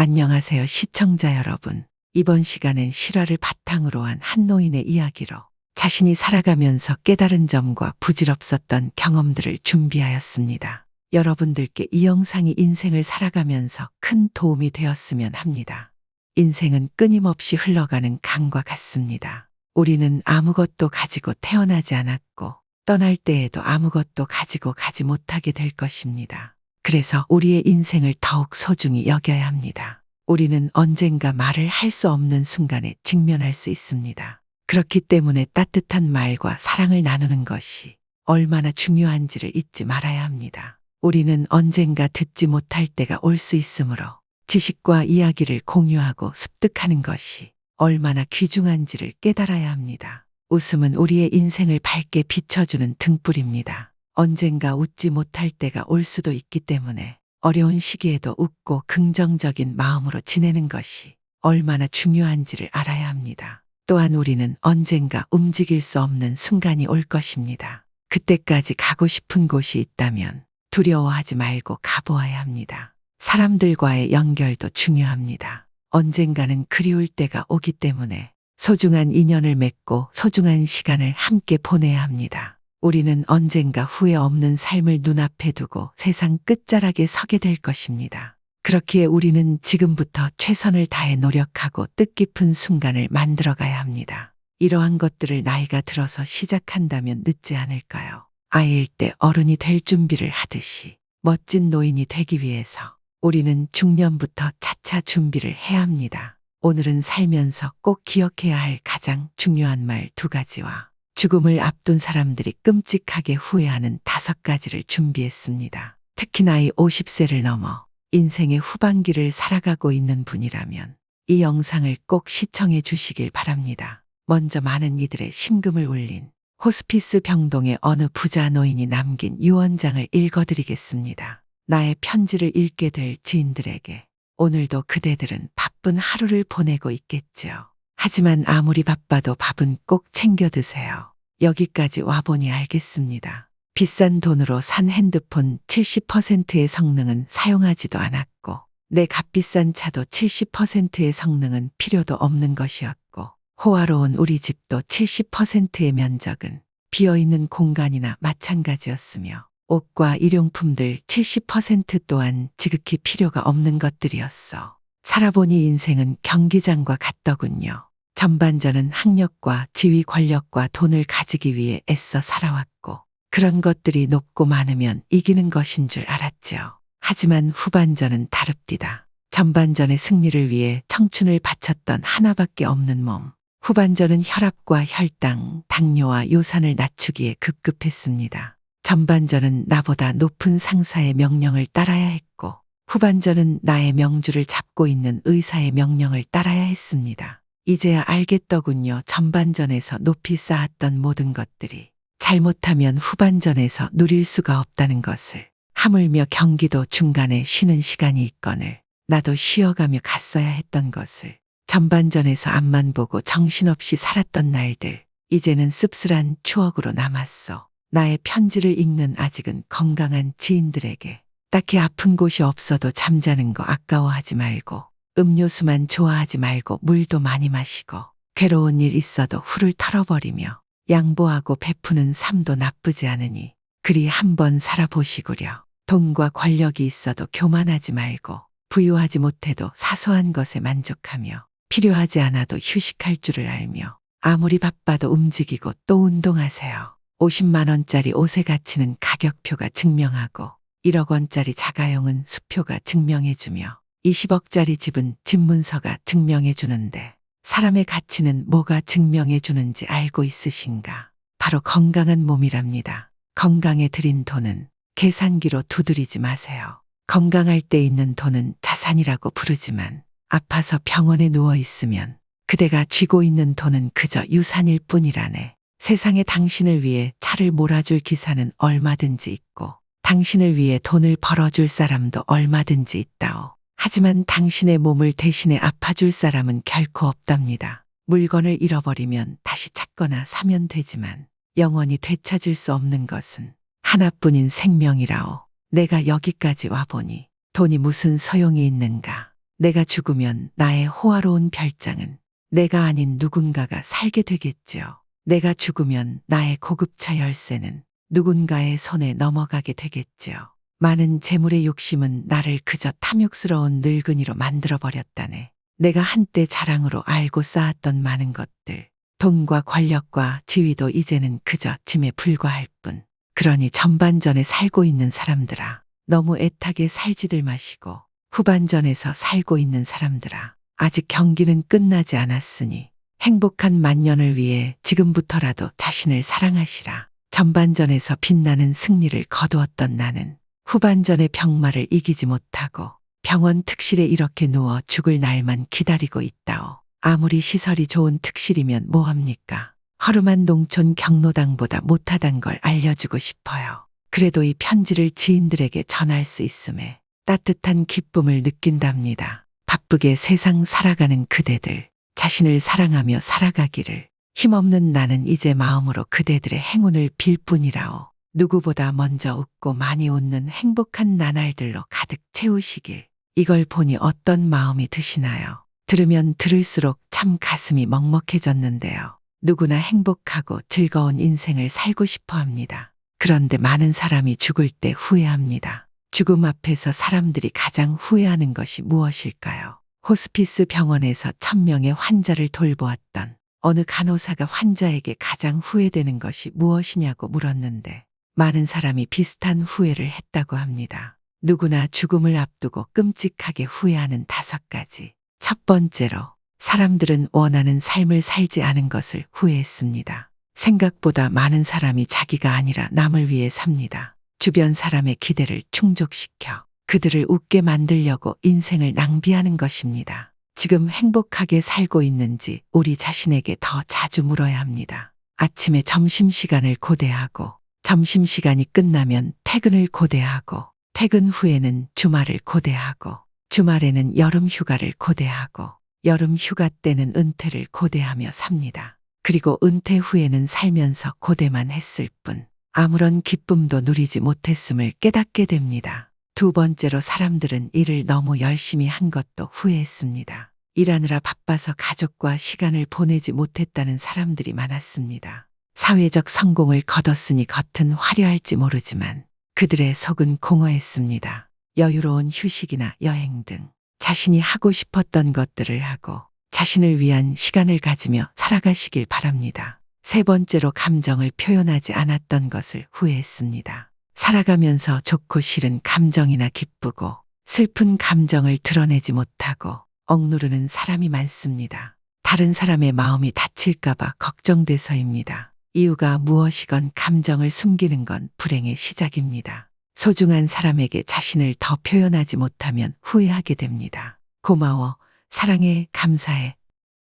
안녕하세요, 시청자 여러분. 이번 시간엔 실화를 바탕으로 한 한 노인의 이야기로 자신이 살아가면서 깨달은 점과 부질없었던 경험들을 준비하였습니다. 여러분들께 이 영상이 인생을 살아가면서 큰 도움이 되었으면 합니다. 인생은 끊임없이 흘러가는 강과 같습니다. 우리는 아무것도 가지고 태어나지 않았고 떠날 때에도 아무것도 가지고 가지 못하게 될 것입니다. 그래서 우리의 인생을 더욱 소중히 여겨야 합니다. 우리는 언젠가 말을 할 수 없는 순간에 직면할 수 있습니다. 그렇기 때문에 따뜻한 말과 사랑을 나누는 것이 얼마나 중요한지를 잊지 말아야 합니다. 우리는 언젠가 듣지 못할 때가 올 수 있으므로 지식과 이야기를 공유하고 습득하는 것이 얼마나 귀중한지를 깨달아야 합니다. 웃음은 우리의 인생을 밝게 비춰주는 등불입니다. 언젠가 웃지 못할 때가 올 수도 있기 때문에 어려운 시기에도 웃고 긍정적인 마음으로 지내는 것이 얼마나 중요한지를 알아야 합니다. 또한 우리는 언젠가 움직일 수 없는 순간이 올 것입니다. 그때까지 가고 싶은 곳이 있다면 두려워하지 말고 가보아야 합니다. 사람들과의 연결도 중요합니다. 언젠가는 그리울 때가 오기 때문에 소중한 인연을 맺고 소중한 시간을 함께 보내야 합니다. 우리는 언젠가 후회 없는 삶을 눈앞에 두고 세상 끝자락에 서게 될 것입니다. 그렇기에 우리는 지금부터 최선을 다해 노력하고 뜻깊은 순간을 만들어가야 합니다. 이러한 것들을 나이가 들어서 시작한다면 늦지 않을까요? 아이일 때 어른이 될 준비를 하듯이 멋진 노인이 되기 위해서 우리는 중년부터 차차 준비를 해야 합니다. 오늘은 살면서 꼭 기억해야 할 가장 중요한 말 2가지와 죽음을 앞둔 사람들이 끔찍하게 후회하는 5가지를 준비했습니다. 특히 나이 50세를 넘어 인생의 후반기를 살아가고 있는 분이라면 이 영상을 꼭 시청해 주시길 바랍니다. 먼저 많은 이들의 심금을 울린 호스피스 병동의 어느 부자 노인이 남긴 유언장을 읽어드리겠습니다. 나의 편지를 읽게 될 지인들에게 오늘도 그대들은 바쁜 하루를 보내고 있겠죠. 하지만 아무리 바빠도 밥은 꼭 챙겨 드세요. 여기까지 와보니 알겠습니다. 비싼 돈으로 산 핸드폰 70%의 성능은 사용하지도 않았고 내 값비싼 차도 70%의 성능은 필요도 없는 것이었고 호화로운 우리 집도 70%의 면적은 비어있는 공간이나 마찬가지였으며 옷과 일용품들 70% 또한 지극히 필요가 없는 것들이었어. 살아보니 인생은 경기장과 같더군요. 전반전은 학력과 지위 권력과 돈을 가지기 위해 애써 살아왔고 그런 것들이 높고 많으면 이기는 것인 줄 알았죠. 하지만 후반전은 다릅디다. 전반전의 승리를 위해 청춘을 바쳤던 하나밖에 없는 몸. 후반전은 혈압과 혈당, 당뇨와 요산을 낮추기에 급급했습니다. 전반전은 나보다 높은 상사의 명령을 따라야 했고 후반전은 나의 명주를 잡고 있는 의사의 명령을 따라야 했습니다. 이제야 알겠더군요. 전반전에서 높이 쌓았던 모든 것들이 잘못하면 후반전에서 누릴 수가 없다는 것을. 하물며 경기도 중간에 쉬는 시간이 있거늘 나도 쉬어가며 갔어야 했던 것을. 전반전에서 앞만 보고 정신없이 살았던 날들 이제는 씁쓸한 추억으로 남았어. 나의 편지를 읽는 아직은 건강한 지인들에게 딱히 아픈 곳이 없어도 잠자는 거 아까워하지 말고 음료수만 좋아하지 말고 물도 많이 마시고 괴로운 일 있어도 후를 털어버리며 양보하고 베푸는 삶도 나쁘지 않으니 그리 한번 살아보시구려. 돈과 권력이 있어도 교만하지 말고 부유하지 못해도 사소한 것에 만족하며 필요하지 않아도 휴식할 줄을 알며 아무리 바빠도 움직이고 또 운동하세요. 50만 원짜리 옷의 가치는 가격표가 증명하고 1억 원짜리 자가용은 수표가 증명해주며 20억짜리 집은 집문서가 증명해주는데 사람의 가치는 뭐가 증명해주는지 알고 있으신가? 바로 건강한 몸이랍니다. 건강에 들인 돈은 계산기로 두드리지 마세요. 건강할 때 있는 돈은 자산이라고 부르지만 아파서 병원에 누워있으면 그대가 쥐고 있는 돈은 그저 유산일 뿐이라네. 세상에 당신을 위해 차를 몰아줄 기사는 얼마든지 있고 당신을 위해 돈을 벌어줄 사람도 얼마든지 있다오. 하지만 당신의 몸을 대신에 아파줄 사람은 결코 없답니다. 물건을 잃어버리면 다시 찾거나 사면 되지만 영원히 되찾을 수 없는 것은 하나뿐인 생명이라오. 내가 여기까지 와보니 돈이 무슨 소용이 있는가. 내가 죽으면 나의 호화로운 별장은 내가 아닌 누군가가 살게 되겠지요. 내가 죽으면 나의 고급차 열쇠는 누군가의 손에 넘어가게 되겠지요. 많은 재물의 욕심은 나를 그저 탐욕스러운 늙은이로 만들어버렸다네. 내가 한때 자랑으로 알고 쌓았던 많은 것들, 돈과 권력과 지위도 이제는 그저 짐에 불과할 뿐. 그러니 전반전에 살고 있는 사람들아, 너무 애타게 살지들 마시고 후반전에서 살고 있는 사람들아, 아직 경기는 끝나지 않았으니 행복한 만년을 위해 지금부터라도 자신을 사랑하시라. 전반전에서 빛나는 승리를 거두었던 나는 후반전의 병마를 이기지 못하고 병원 특실에 이렇게 누워 죽을 날만 기다리고 있다오. 아무리 시설이 좋은 특실이면 뭐합니까? 허름한 농촌 경로당보다 못하단 걸 알려주고 싶어요. 그래도 이 편지를 지인들에게 전할 수 있음에 따뜻한 기쁨을 느낀답니다. 바쁘게 세상 살아가는 그대들, 자신을 사랑하며 살아가기를. 힘없는 나는 이제 마음으로 그대들의 행운을 빌 뿐이라오. 누구보다 먼저 웃고 많이 웃는 행복한 나날들로 가득 채우시길. 이걸 보니 어떤 마음이 드시나요? 들으면 들을수록 참 가슴이 먹먹해졌는데요. 누구나 행복하고 즐거운 인생을 살고 싶어 합니다. 그런데 많은 사람이 죽을 때 후회합니다. 죽음 앞에서 사람들이 가장 후회하는 것이 무엇일까요? 호스피스 병원에서 1000명의 환자를 돌보았던 어느 간호사가 환자에게 가장 후회되는 것이 무엇이냐고 물었는데 많은 사람이 비슷한 후회를 했다고 합니다. 누구나 죽음을 앞두고 끔찍하게 후회하는 5가지. 첫 번째로, 사람들은 원하는 삶을 살지 않은 것을 후회했습니다. 생각보다 많은 사람이 자기가 아니라 남을 위해 삽니다. 주변 사람의 기대를 충족시켜 그들을 웃게 만들려고 인생을 낭비하는 것입니다. 지금 행복하게 살고 있는지 우리 자신에게 더 자주 물어야 합니다. 아침에 점심시간을 고대하고 점심시간이 끝나면 퇴근을 고대하고 퇴근 후에는 주말을 고대하고 주말에는 여름 휴가를 고대하고 여름 휴가 때는 은퇴를 고대하며 삽니다. 그리고 은퇴 후에는 살면서 고대만 했을 뿐 아무런 기쁨도 누리지 못했음을 깨닫게 됩니다. 두 번째로, 사람들은 일을 너무 열심히 한 것도 후회했습니다. 일하느라 바빠서 가족과 시간을 보내지 못했다는 사람들이 많았습니다. 사회적 성공을 거뒀으니 겉은 화려할지 모르지만 그들의 속은 공허했습니다. 여유로운 휴식이나 여행 등 자신이 하고 싶었던 것들을 하고 자신을 위한 시간을 가지며 살아가시길 바랍니다. 세 번째로, 감정을 표현하지 않았던 것을 후회했습니다. 살아가면서 좋고 싫은 감정이나 기쁘고 슬픈 감정을 드러내지 못하고 억누르는 사람이 많습니다. 다른 사람의 마음이 다칠까봐 걱정돼서입니다. 이유가 무엇이건 감정을 숨기는 건 불행의 시작입니다. 소중한 사람에게 자신을 더 표현하지 못하면 후회하게 됩니다. 고마워, 사랑해, 감사해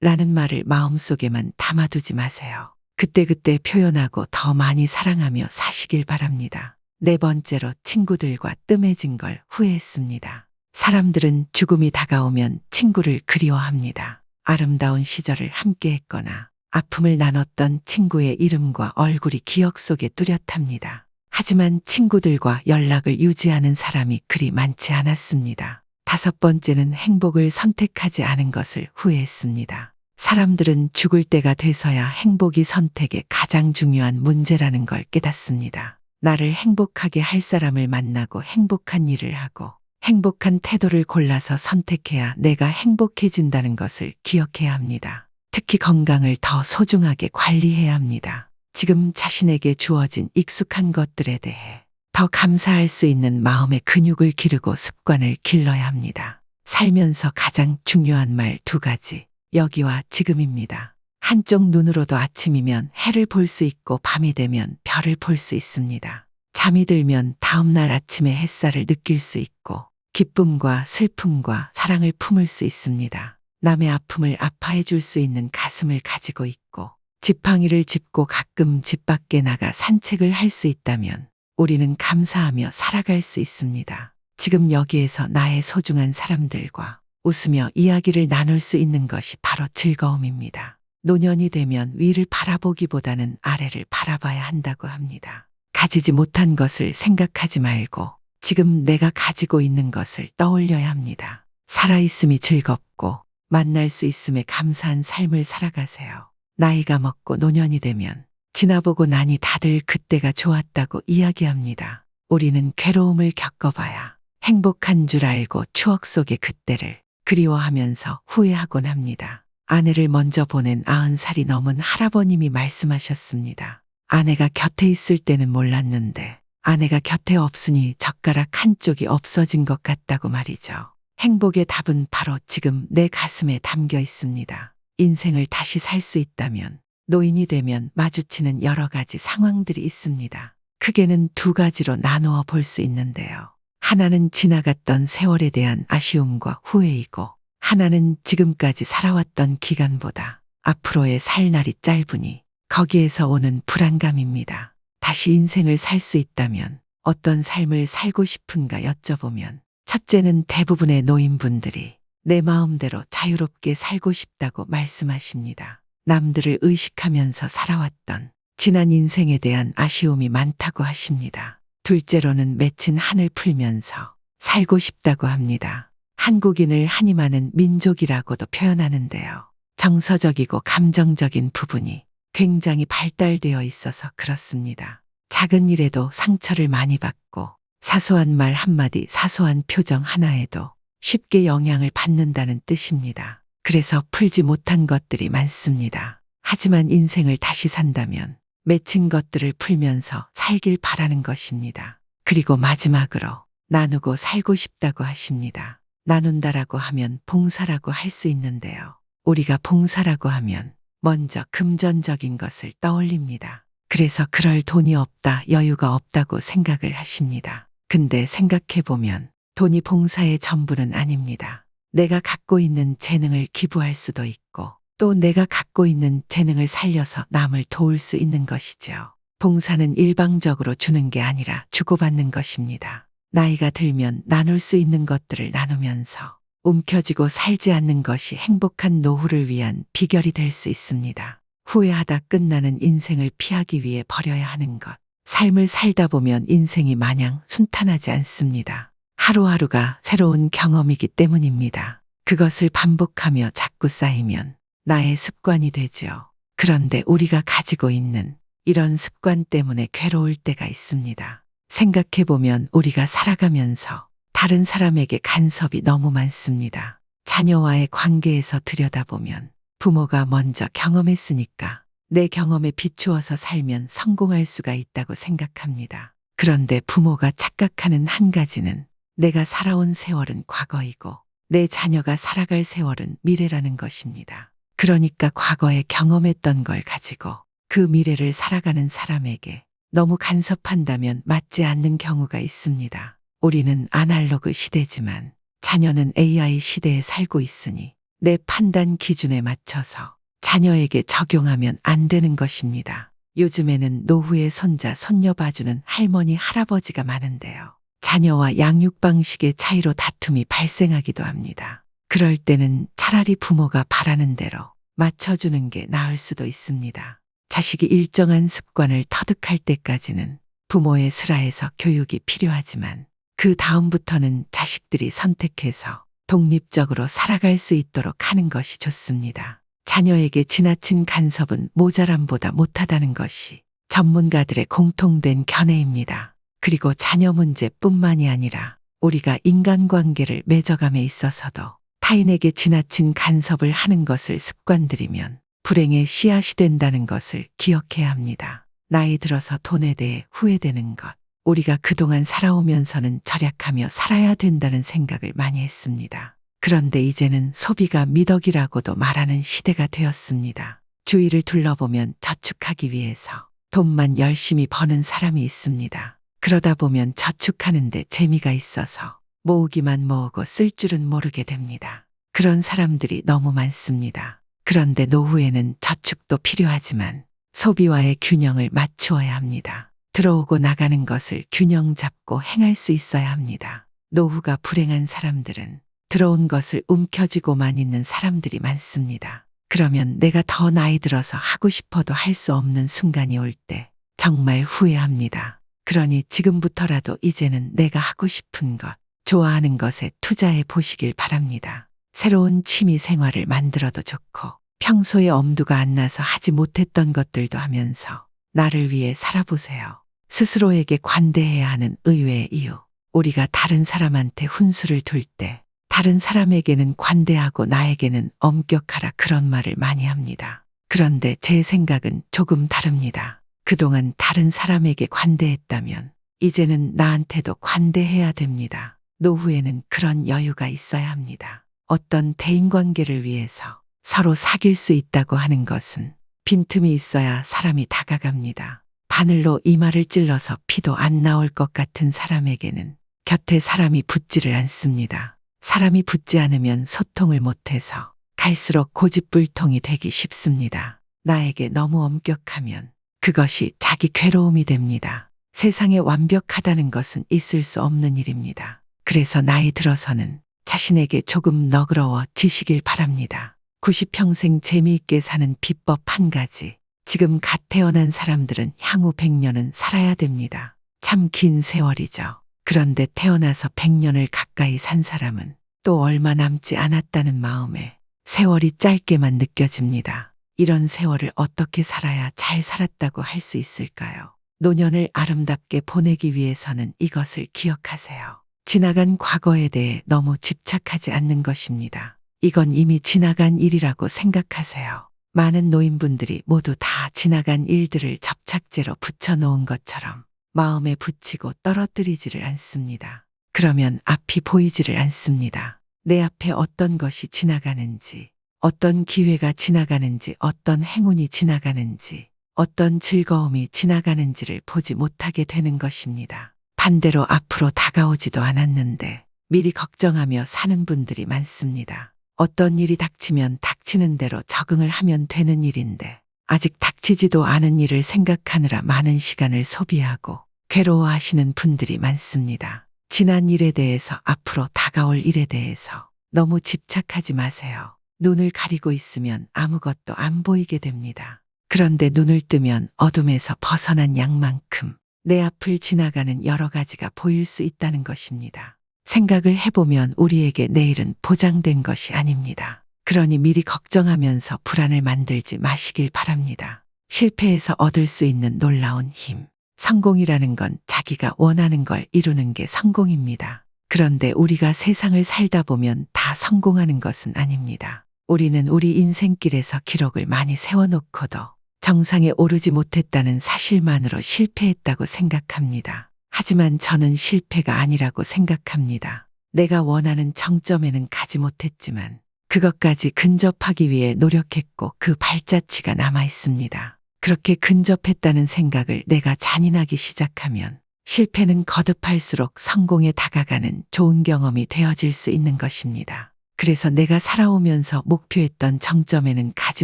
라는 말을 마음속에만 담아두지 마세요. 그때그때 표현하고 더 많이 사랑하며 사시길 바랍니다. 네 번째로, 친구들과 뜸해진 걸 후회했습니다. 사람들은 죽음이 다가오면 친구를 그리워합니다. 아름다운 시절을 함께했거나 아픔을 나눴던 친구의 이름과 얼굴이 기억 속에 뚜렷합니다. 하지만 친구들과 연락을 유지하는 사람이 그리 많지 않았습니다. 다섯 번째는, 행복을 선택하지 않은 것을 후회했습니다. 사람들은 죽을 때가 돼서야 행복이 선택의 가장 중요한 문제라는 걸 깨닫습니다. 나를 행복하게 할 사람을 만나고 행복한 일을 하고 행복한 태도를 골라서 선택해야 내가 행복해진다는 것을 기억해야 합니다. 특히 건강을 더 소중하게 관리해야 합니다. 지금 자신에게 주어진 익숙한 것들에 대해 더 감사할 수 있는 마음의 근육을 기르고 습관을 길러야 합니다. 살면서 가장 중요한 말 2가지, 여기와 지금입니다. 한쪽 눈으로도 아침이면 해를 볼 수 있고 밤이 되면 별을 볼 수 있습니다. 잠이 들면 다음날 아침에 햇살을 느낄 수 있고 기쁨과 슬픔과 사랑을 품을 수 있습니다. 남의 아픔을 아파해 줄 수 있는 가슴을 가지고 있고 지팡이를 짚고 가끔 집 밖에 나가 산책을 할 수 있다면 우리는 감사하며 살아갈 수 있습니다. 지금 여기에서 나의 소중한 사람들과 웃으며 이야기를 나눌 수 있는 것이 바로 즐거움입니다. 노년이 되면 위를 바라보기보다는 아래를 바라봐야 한다고 합니다. 가지지 못한 것을 생각하지 말고 지금 내가 가지고 있는 것을 떠올려야 합니다. 살아있음이 즐겁고 만날 수 있음에 감사한 삶을 살아가세요. 나이가 먹고 노년이 되면 지나보고 나니 다들 그때가 좋았다고 이야기합니다. 우리는 괴로움을 겪어봐야 행복한 줄 알고 추억 속의 그때를 그리워하면서 후회하곤 합니다. 아내를 먼저 보낸 90살이 넘은 할아버님이 말씀하셨습니다. 아내가 곁에 있을 때는 몰랐는데 아내가 곁에 없으니 젓가락 한쪽이 없어진 것 같다고 말이죠. 행복의 답은 바로 지금 내 가슴에 담겨 있습니다. 인생을 다시 살 수 있다면 노인이 되면 마주치는 여러 가지 상황들이 있습니다. 크게는 두 가지로 나누어 볼 수 있는데요. 하나는 지나갔던 세월에 대한 아쉬움과 후회이고 하나는 지금까지 살아왔던 기간보다 앞으로의 살 날이 짧으니 거기에서 오는 불안감입니다. 다시 인생을 살 수 있다면 어떤 삶을 살고 싶은가 여쭤보면 첫째는 대부분의 노인분들이 내 마음대로 자유롭게 살고 싶다고 말씀하십니다. 남들을 의식하면서 살아왔던 지난 인생에 대한 아쉬움이 많다고 하십니다. 둘째로는 맺힌 한을 풀면서 살고 싶다고 합니다. 한국인을 한이 많은 민족이라고도 표현하는데요. 정서적이고 감정적인 부분이 굉장히 발달되어 있어서 그렇습니다. 작은 일에도 상처를 많이 받고 사소한 말 한마디, 사소한 표정 하나에도 쉽게 영향을 받는다는 뜻입니다. 그래서 풀지 못한 것들이 많습니다. 하지만 인생을 다시 산다면 맺힌 것들을 풀면서 살길 바라는 것입니다. 그리고 마지막으로 나누고 살고 싶다고 하십니다. 나눈다라고 하면 봉사라고 할 수 있는데요. 우리가 봉사라고 하면 먼저 금전적인 것을 떠올립니다. 그래서 그럴 돈이 없다, 여유가 없다고 생각을 하십니다. 근데 생각해보면 돈이 봉사의 전부는 아닙니다. 내가 갖고 있는 재능을 기부할 수도 있고 또 내가 갖고 있는 재능을 살려서 남을 도울 수 있는 것이죠. 봉사는 일방적으로 주는 게 아니라 주고받는 것입니다. 나이가 들면 나눌 수 있는 것들을 나누면서 움켜쥐고 살지 않는 것이 행복한 노후를 위한 비결이 될 수 있습니다. 후회하다 끝나는 인생을 피하기 위해 버려야 하는 것. 삶을 살다 보면 인생이 마냥 순탄하지 않습니다. 하루하루가 새로운 경험이기 때문입니다. 그것을 반복하며 자꾸 쌓이면 나의 습관이 되지요. 그런데 우리가 가지고 있는 이런 습관 때문에 괴로울 때가 있습니다. 생각해보면 우리가 살아가면서 다른 사람에게 간섭이 너무 많습니다. 자녀와의 관계에서 들여다보면 부모가 먼저 경험했으니까 내 경험에 비추어서 살면 성공할 수가 있다고 생각합니다. 그런데 부모가 착각하는 한 가지는 내가 살아온 세월은 과거이고 내 자녀가 살아갈 세월은 미래라는 것입니다. 그러니까 과거에 경험했던 걸 가지고 그 미래를 살아가는 사람에게 너무 간섭한다면 맞지 않는 경우가 있습니다. 우리는 아날로그 시대지만 자녀는 AI 시대에 살고 있으니 내 판단 기준에 맞춰서 자녀에게 적용하면 안 되는 것입니다. 요즘에는 노후에 손자, 손녀 봐주는 할머니, 할아버지가 많은데요. 자녀와 양육 방식의 차이로 다툼이 발생하기도 합니다. 그럴 때는 차라리 부모가 바라는 대로 맞춰주는 게 나을 수도 있습니다. 자식이 일정한 습관을 터득할 때까지는 부모의 슬하에서 교육이 필요하지만 그 다음부터는 자식들이 선택해서 독립적으로 살아갈 수 있도록 하는 것이 좋습니다. 자녀에게 지나친 간섭은 모자람보다 못하다는 것이 전문가들의 공통된 견해입니다. 그리고 자녀 문제뿐만이 아니라 우리가 인간관계를 맺어감에 있어서도 타인에게 지나친 간섭을 하는 것을 습관들이면 불행의 씨앗이 된다는 것을 기억해야 합니다. 나이 들어서 돈에 대해 후회되는 것. 우리가 그동안 살아오면서는 절약하며 살아야 된다는 생각을 많이 했습니다. 그런데 이제는 소비가 미덕이라고도 말하는 시대가 되었습니다. 주위를 둘러보면 저축하기 위해서 돈만 열심히 버는 사람이 있습니다. 그러다 보면 저축하는데 재미가 있어서 모으기만 모으고 쓸 줄은 모르게 됩니다. 그런 사람들이 너무 많습니다. 그런데 노후에는 저축도 필요하지만 소비와의 균형을 맞추어야 합니다. 들어오고 나가는 것을 균형 잡고 행할 수 있어야 합니다. 노후가 불행한 사람들은 들어온 것을 움켜쥐고만 있는 사람들이 많습니다. 그러면 내가 더 나이 들어서 하고 싶어도 할 수 없는 순간이 올 때 정말 후회합니다. 그러니 지금부터라도 이제는 내가 하고 싶은 것, 좋아하는 것에 투자해 보시길 바랍니다. 새로운 취미 생활을 만들어도 좋고 평소에 엄두가 안 나서 하지 못했던 것들도 하면서 나를 위해 살아보세요. 스스로에게 관대해야 하는 의외의 이유. 우리가 다른 사람한테 훈수를 둘 때 다른 사람에게는 관대하고 나에게는 엄격하라 그런 말을 많이 합니다. 그런데 제 생각은 조금 다릅니다. 그동안 다른 사람에게 관대했다면 이제는 나한테도 관대해야 됩니다. 노후에는 그런 여유가 있어야 합니다. 어떤 대인관계를 위해서 서로 사귈 수 있다고 하는 것은 빈틈이 있어야 사람이 다가갑니다. 바늘로 이마를 찔러서 피도 안 나올 것 같은 사람에게는 곁에 사람이 붙지를 않습니다. 사람이 붙지 않으면 소통을 못해서 갈수록 고집불통이 되기 쉽습니다. 나에게 너무 엄격하면 그것이 자기 괴로움이 됩니다. 세상에 완벽하다는 것은 있을 수 없는 일입니다. 그래서 나이 들어서는 자신에게 조금 너그러워지시길 바랍니다. 90평생 재미있게 사는 비법 한 가지. 지금 갓 태어난 사람들은 향후 100년은 살아야 됩니다. 참 긴 세월이죠. 그런데 태어나서 100년을 가까이 산 사람은 또 얼마 남지 않았다는 마음에 세월이 짧게만 느껴집니다. 이런 세월을 어떻게 살아야 잘 살았다고 할 수 있을까요? 노년을 아름답게 보내기 위해서는 이것을 기억하세요. 지나간 과거에 대해 너무 집착하지 않는 것입니다. 이건 이미 지나간 일이라고 생각하세요. 많은 노인분들이 모두 다 지나간 일들을 접착제로 붙여놓은 것처럼 마음에 붙이고 떨어뜨리지를 않습니다. 그러면 앞이 보이지를 않습니다. 내 앞에 어떤 것이 지나가는지, 어떤 기회가 지나가는지, 어떤 행운이 지나가는지, 어떤 즐거움이 지나가는지를 보지 못하게 되는 것입니다. 반대로 앞으로 다가오지도 않았는데 미리 걱정하며 사는 분들이 많습니다. 어떤 일이 닥치면 닥치는 대로 적응을 하면 되는 일인데 아직 닥치지도 않은 일을 생각하느라 많은 시간을 소비하고 괴로워하시는 분들이 많습니다. 지난 일에 대해서 앞으로 다가올 일에 대해서 너무 집착하지 마세요. 눈을 가리고 있으면 아무것도 안 보이게 됩니다. 그런데 눈을 뜨면 어둠에서 벗어난 양만큼 내 앞을 지나가는 여러 가지가 보일 수 있다는 것입니다. 생각을 해보면 우리에게 내일은 보장된 것이 아닙니다. 그러니 미리 걱정하면서 불안을 만들지 마시길 바랍니다. 실패해서 얻을 수 있는 놀라운 힘. 성공이라는 건 자기가 원하는 걸 이루는 게 성공입니다. 그런데 우리가 세상을 살다 보면 다 성공하는 것은 아닙니다. 우리는 우리 인생길에서 기록을 많이 세워놓고도 정상에 오르지 못했다는 사실만으로 실패했다고 생각합니다. 하지만 저는 실패가 아니라고 생각합니다. 내가 원하는 정점에는 가지 못했지만 그것까지 근접하기 위해 노력했고 그 발자취가 남아 있습니다. 그렇게 근접했다는 생각을 내가 잔인하기 시작하면 실패는 거듭할수록 성공에 다가가는 좋은 경험이 되어질 수 있는 것입니다. 그래서 내가 살아오면서 목표했던 정점에는 가지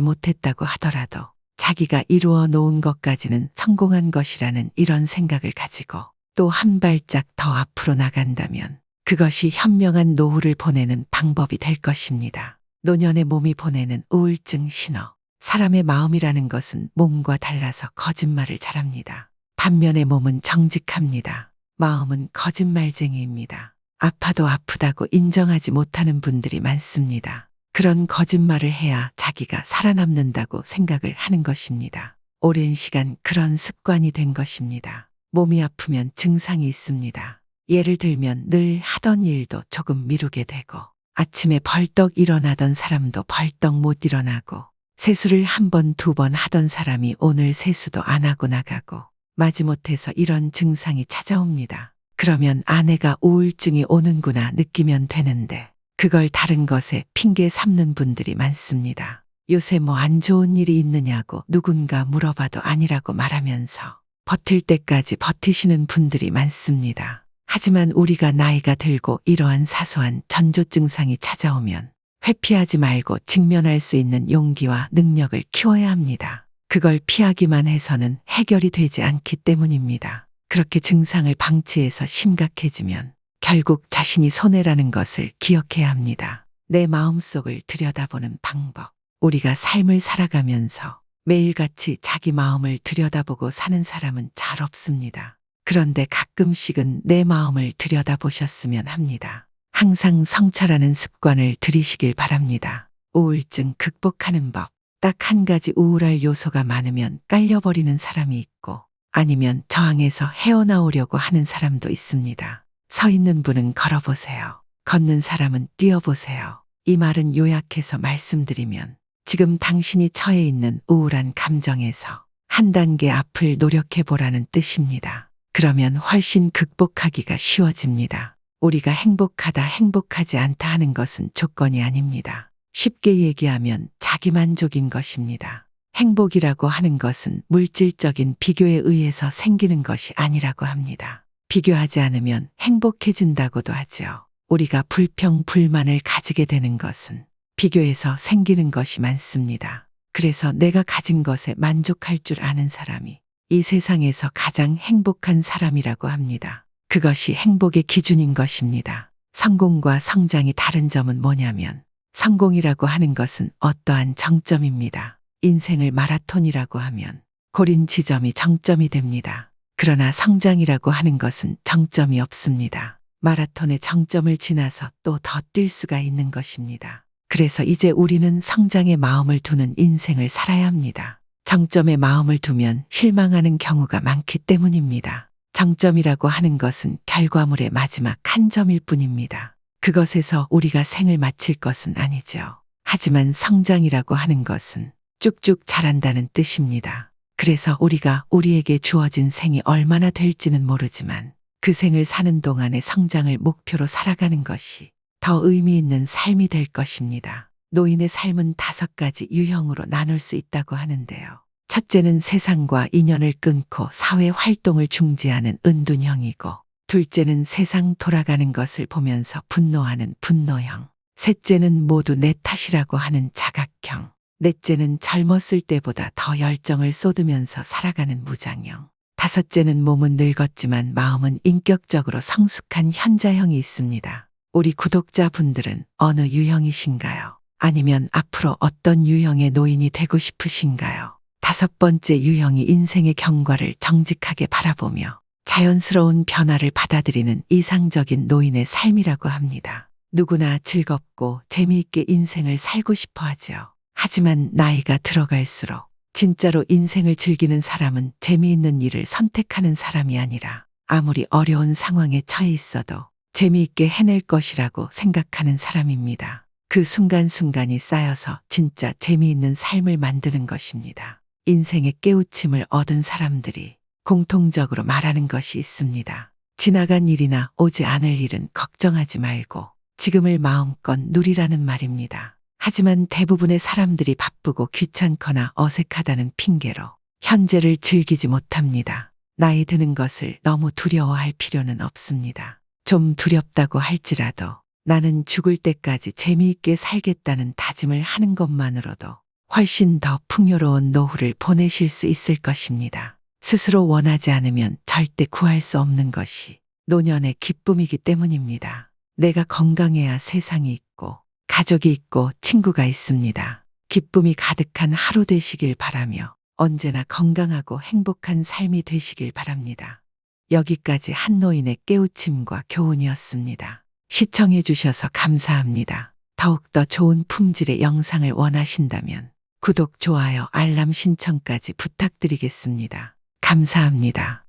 못했다고 하더라도 자기가 이루어 놓은 것까지는 성공한 것이라는 이런 생각을 가지고 또 한 발짝 더 앞으로 나간다면 그것이 현명한 노후를 보내는 방법이 될 것입니다. 노년의 몸이 보내는 우울증 신호. 사람의 마음이라는 것은 몸과 달라서 거짓말을 잘합니다. 반면에 몸은 정직합니다. 마음은 거짓말쟁이입니다. 아파도 아프다고 인정하지 못하는 분들이 많습니다. 그런 거짓말을 해야 자기가 살아남는다고 생각을 하는 것입니다. 오랜 시간 그런 습관이 된 것입니다. 몸이 아프면 증상이 있습니다. 예를 들면 늘 하던 일도 조금 미루게 되고 아침에 벌떡 일어나던 사람도 벌떡 못 일어나고 세수를 한 번, 두 번 하던 사람이 오늘 세수도 안 하고 나가고 마지못해서 이런 증상이 찾아옵니다. 그러면 아내가 우울증이 오는구나 느끼면 되는데 그걸 다른 것에 핑계 삼는 분들이 많습니다. 요새 뭐 안 좋은 일이 있느냐고 누군가 물어봐도 아니라고 말하면서 버틸 때까지 버티시는 분들이 많습니다. 하지만 우리가 나이가 들고 이러한 사소한 전조 증상이 찾아오면 회피하지 말고 직면할 수 있는 용기와 능력을 키워야 합니다. 그걸 피하기만 해서는 해결이 되지 않기 때문입니다. 그렇게 증상을 방치해서 심각해지면 결국 자신이 손해라는 것을 기억해야 합니다. 내 마음속을 들여다보는 방법. 우리가 삶을 살아가면서 매일같이 자기 마음을 들여다보고 사는 사람은 잘 없습니다. 그런데 가끔씩은 내 마음을 들여다보셨으면 합니다. 항상 성찰하는 습관을 들이시길 바랍니다. 우울증 극복하는 법. 딱 한 가지 우울할 요소가 많으면 깔려버리는 사람이 있고 아니면 저항해서 헤어나오려고 하는 사람도 있습니다. 서 있는 분은 걸어보세요. 걷는 사람은 뛰어보세요. 이 말은 요약해서 말씀드리면 지금 당신이 처해 있는 우울한 감정에서 한 단계 앞을 노력해보라는 뜻입니다. 그러면 훨씬 극복하기가 쉬워집니다. 우리가 행복하다 행복하지 않다 하는 것은 조건이 아닙니다. 쉽게 얘기하면 자기만족인 것입니다. 행복이라고 하는 것은 물질적인 비교에 의해서 생기는 것이 아니라고 합니다. 비교하지 않으면 행복해진다고도 하죠. 우리가 불평, 불만을 가지게 되는 것은 비교해서 생기는 것이 많습니다. 그래서 내가 가진 것에 만족할 줄 아는 사람이 이 세상에서 가장 행복한 사람이라고 합니다. 그것이 행복의 기준인 것입니다. 성공과 성장이 다른 점은 뭐냐면 성공이라고 하는 것은 어떠한 정점입니다. 인생을 마라톤이라고 하면 고린 지점이 정점이 됩니다. 그러나 성장이라고 하는 것은 정점이 없습니다. 마라톤의 정점을 지나서 또 더 뛸 수가 있는 것입니다. 그래서 이제 우리는 성장의 마음을 두는 인생을 살아야 합니다. 정점에 마음을 두면 실망하는 경우가 많기 때문입니다. 정점이라고 하는 것은 결과물의 마지막 한 점일 뿐입니다. 그것에서 우리가 생을 마칠 것은 아니죠. 하지만 성장이라고 하는 것은 쭉쭉 자란다는 뜻입니다. 그래서 우리가 우리에게 주어진 생이 얼마나 될지는 모르지만 그 생을 사는 동안의 성장을 목표로 살아가는 것이 더 의미 있는 삶이 될 것입니다. 노인의 삶은 5가지 유형으로 나눌 수 있다고 하는데요. 첫째는 세상과 인연을 끊고 사회 활동을 중지하는 은둔형이고, 둘째는 세상 돌아가는 것을 보면서 분노하는 분노형, 셋째는 모두 내 탓이라고 하는 자각형, 넷째는 젊었을 때보다 더 열정을 쏟으면서 살아가는 무장형, 다섯째는 몸은 늙었지만 마음은 인격적으로 성숙한 현자형이 있습니다. 우리 구독자분들은 어느 유형이신가요? 아니면 앞으로 어떤 유형의 노인이 되고 싶으신가요? 5번째 유형이 인생의 경과를 정직하게 바라보며 자연스러운 변화를 받아들이는 이상적인 노인의 삶이라고 합니다. 누구나 즐겁고 재미있게 인생을 살고 싶어 하죠. 하지만 나이가 들어갈수록 진짜로 인생을 즐기는 사람은 재미있는 일을 선택하는 사람이 아니라 아무리 어려운 상황에 처해 있어도 재미있게 해낼 것이라고 생각하는 사람입니다. 그 순간순간이 쌓여서 진짜 재미있는 삶을 만드는 것입니다. 인생의 깨우침을 얻은 사람들이 공통적으로 말하는 것이 있습니다. 지나간 일이나 오지 않을 일은 걱정하지 말고 지금을 마음껏 누리라는 말입니다. 하지만 대부분의 사람들이 바쁘고 귀찮거나 어색하다는 핑계로 현재를 즐기지 못합니다. 나이 드는 것을 너무 두려워할 필요는 없습니다. 좀 두렵다고 할지라도 나는 죽을 때까지 재미있게 살겠다는 다짐을 하는 것만으로도 훨씬 더 풍요로운 노후를 보내실 수 있을 것입니다. 스스로 원하지 않으면 절대 구할 수 없는 것이 노년의 기쁨이기 때문입니다. 내가 건강해야 세상이 있고 가족이 있고 친구가 있습니다. 기쁨이 가득한 하루 되시길 바라며 언제나 건강하고 행복한 삶이 되시길 바랍니다. 여기까지 한노인의 깨우침과 교훈이었습니다. 시청해 주셔서 감사합니다. 더욱더 좋은 품질의 영상을 원하신다면 구독, 좋아요, 알람 신청까지 부탁드리겠습니다. 감사합니다.